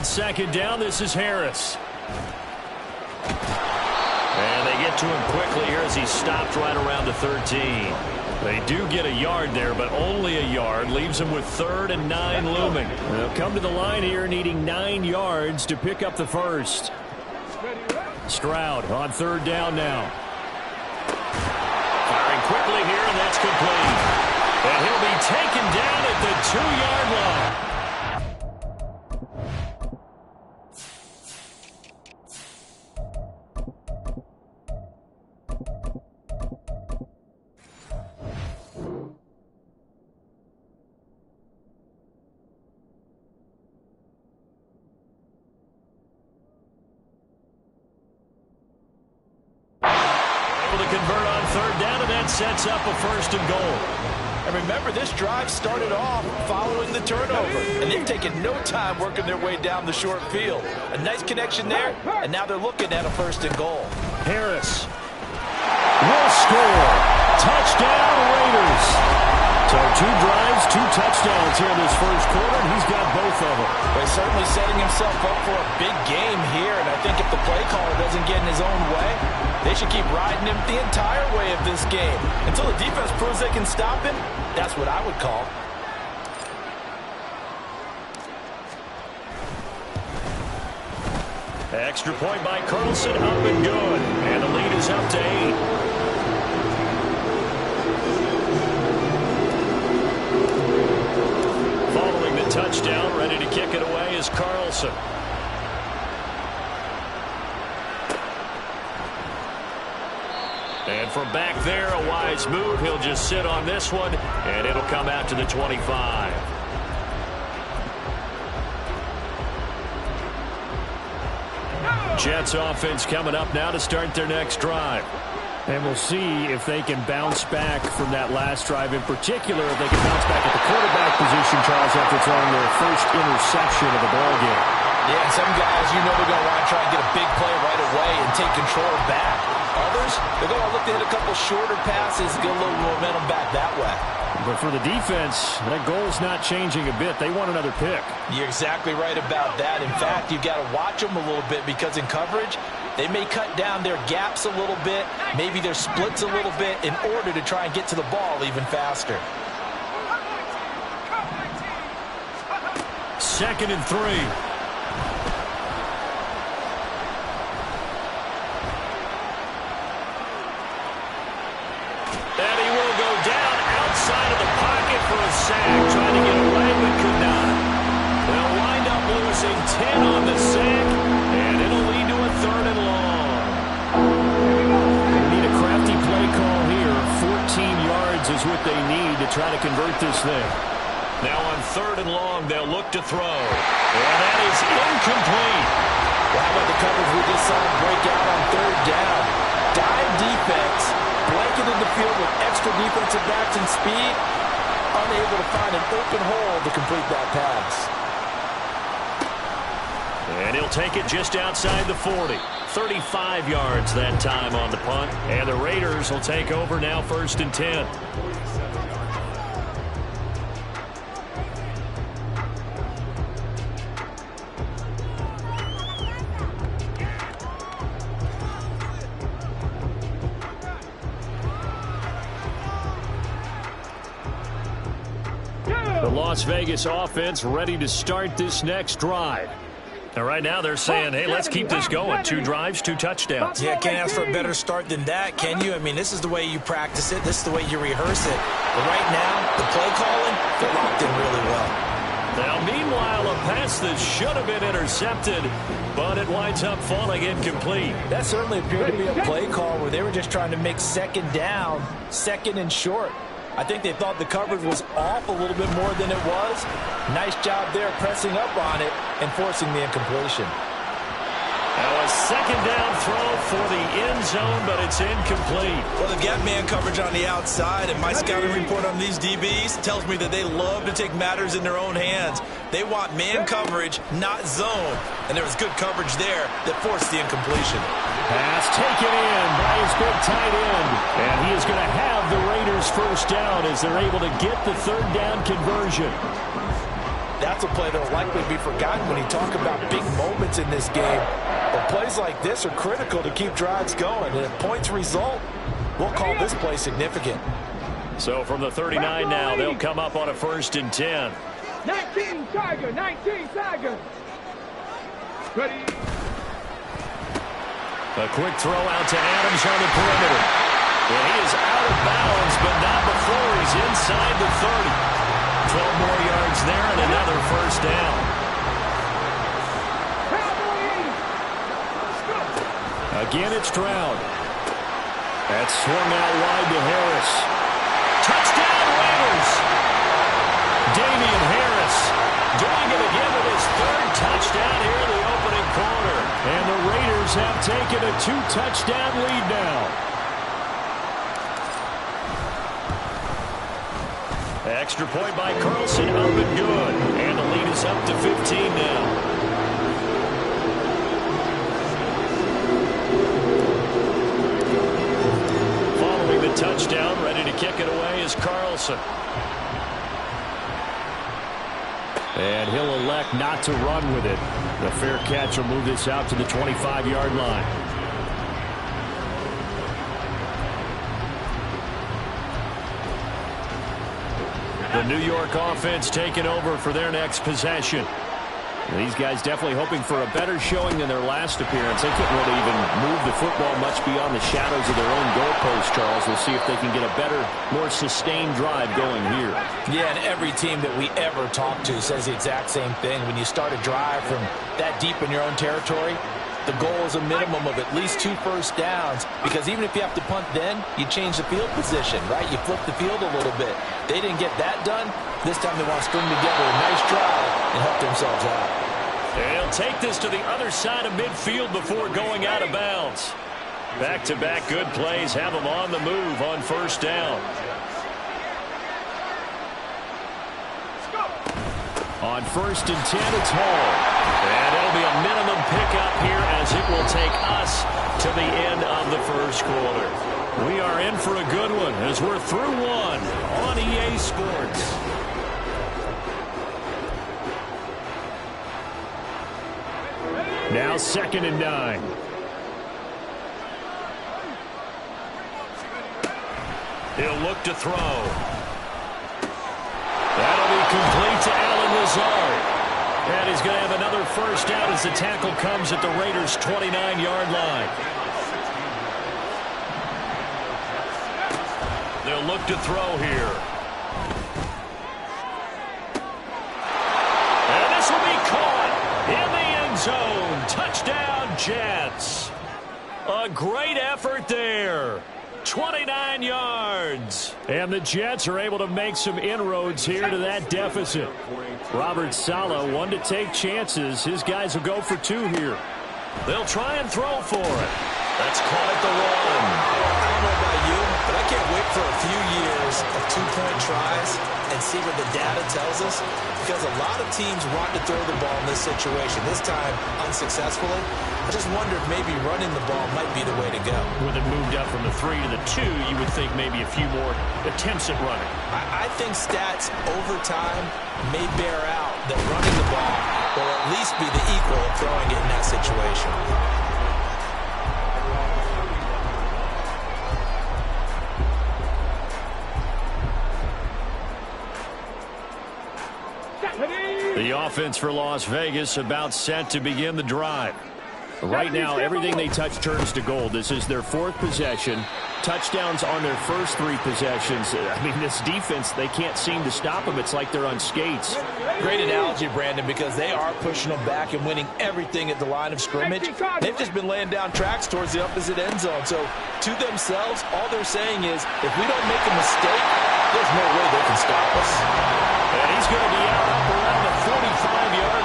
on second down, this is Harris. And they get to him quickly here as he stopped right around the 13. They do get a yard there, but only a yard. Leaves them with 3rd and 9 looming. They'll come to the line here needing 9 yards to pick up the first. Stroud on 3rd down now. Firing quickly here, and that's complete. And he'll be taken down at the 2-yard line. Convert on 3rd down, and that sets up a 1st and goal. And remember, this drive started off following the turnover, and they've taken no time working their way down the short field. A nice connection there, and now they're looking at a 1st and goal. Harris will score. Touchdown, Raiders. So 2 drives, 2 touchdowns here in this first quarter, and he's got both of them. Well, he's certainly setting himself up for a big game here, and I think if the play caller doesn't get in his own way, they should keep riding him the entire way of this game. Until the defense proves they can stop him, that's what I would call. Extra point by Carlson, up and good. And the lead is up to 8. Following the touchdown, ready to kick it away is Carlson. And from back there, a wise move. He'll just sit on this one, and it'll come out to the 25. Jets offense coming up now to start their next drive. And we'll see if they can bounce back from that last drive. In particular, if they can bounce back at the quarterback position, Charles, after throwing their first interception of the ballgame. Yeah, some guys, you know they're going to want to try and get a big play right away and take control back. Others, they're going to look to hit a couple shorter passes, get a little momentum back that way. But for the defense, that goal's not changing a bit. They want another pick. You're exactly right about that. In fact, you've got to watch them a little bit because in coverage, they may cut down their gaps a little bit, maybe their splits a little bit in order to try and get to the ball even faster. 2nd and 3. And he will go down outside of the pocket for a sack. Trying to get away, but could not. They'll wind up losing 10 on the sack, and it'll lead to a 3rd and long. They need a crafty play call here. 14 yards is what they need to try to convert this thing. Now on 3rd and long, they'll look to throw. And that is incomplete. Well, how about the coverage we just saw break out on 3rd down? Dime defense. Blanketed the field with extra defensive backs and speed, unable to find an open hole to complete that pass. And he'll take it just outside the 40. 35 yards that time on the punt. And the Raiders will take over now 1st and 10. The Las Vegas offense ready to start this next drive. And right now they're saying, hey, let's keep this going. 2 drives, 2 touchdowns. Yeah, can't ask for a better start than that, can you? I mean, this is the way you practice it. This is the way you rehearse it. But right now, the play calling, they're locked in really well. Now, meanwhile, a pass that should have been intercepted, but it winds up falling incomplete. That certainly appeared to be a play call where they were just trying to make 2nd down, 2nd and short. I think they thought the coverage was off a little bit more than it was. Nice job there pressing up on it and forcing the incompletion. Now a 2nd down throw for the end zone, but it's incomplete. Well, they've got man coverage on the outside, and my scouting report on these DBs tells me that they love to take matters in their own hands. They want man coverage, not zone. And there was good coverage there that forced the incompletion. Pass taken in by his big tight end. And he is going to have the Raiders 1st down as they're able to get the 3rd down conversion. That's a play that will likely be forgotten when you talk about big moments in this game. But plays like this are critical to keep drives going. And if points result, we'll call this play significant. So from the 39 now, they'll come up on a 1st and 10. 19 Tiger, 19 Tiger. Ready. A quick throw out to Adams on the perimeter. And he is out of bounds, but not before he's inside the 30. 12 more yards there and another 1st down. Again, it's Stroud. That's swung out wide to Harris. Touchdown, Raiders! Damian Harris doing it again with his 3rd touchdown here in the opening quarter. And the Raiders have taken a 2-touchdown lead now. Extra point by Carlson, up and good. And the lead is up to 15 now. Following the touchdown, ready to kick it away is Carlson. And he'll elect not to run with it. The fair catch will move this out to the 25-yard line. The New York offense taking over for their next possession. These guys definitely hoping for a better showing than their last appearance. They couldn't really even move the football much beyond the shadows of their own goalpost, Charles. We'll see if they can get a better, more sustained drive going here. Yeah, and every team that we ever talk to says the exact same thing. When you start a drive from that deep in your own territory, the goal is a minimum of at least 2 first downs, because even if you have to punt then, you change the field position, right? You flip the field a little bit. They didn't get that done. This time they want to string together a nice drive and help themselves out. They'll take this to the other side of midfield before going out of bounds. Back-to-back good plays have them on the move on 1st down. On 1st and 10, it's Hall. And it'll be a minimum pickup here as it will take us to the end of the 1st quarter. We are in for a good one as we're through one on EA Sports. Now 2nd and 9. He'll look to throw. That'll be complete to Allen Lazard. And he's going to have another 1st down as the tackle comes at the Raiders' 29-yard line. They'll look to throw here. And this will be caught in the end zone. Touchdown, Jets. A great effort there. 29 yards. And the Jets are able to make some inroads here to that deficit. Robert Saleh, one to take chances. His guys will go for 2 here. They'll try and throw for it. That's caught at the 1. I don't know about you, but I can't wait for a few years of 2-point tries and see what the data tells us, because a lot of teams want to throw the ball in this situation. This time, unsuccessfully. I just wondered maybe running the ball might be the way to go. With it moved up from the 3 to the 2, you would think maybe a few more attempts at running. I think stats over time may bear out that running the ball will at least be the equal of throwing it in that situation. The offense for Las Vegas about set to begin the drive. Right now, everything they touch turns to gold. This is their 4th possession. Touchdowns on their first 3 possessions. I mean, this defense, they can't seem to stop them. It's like they're on skates. Great analogy, Brandon, because they are pushing them back and winning everything at the line of scrimmage. They've just been laying down tracks towards the opposite end zone. So, to themselves, all they're saying is, if we don't make a mistake, there's no way they can stop us. And he's going to be out up around the 45-yard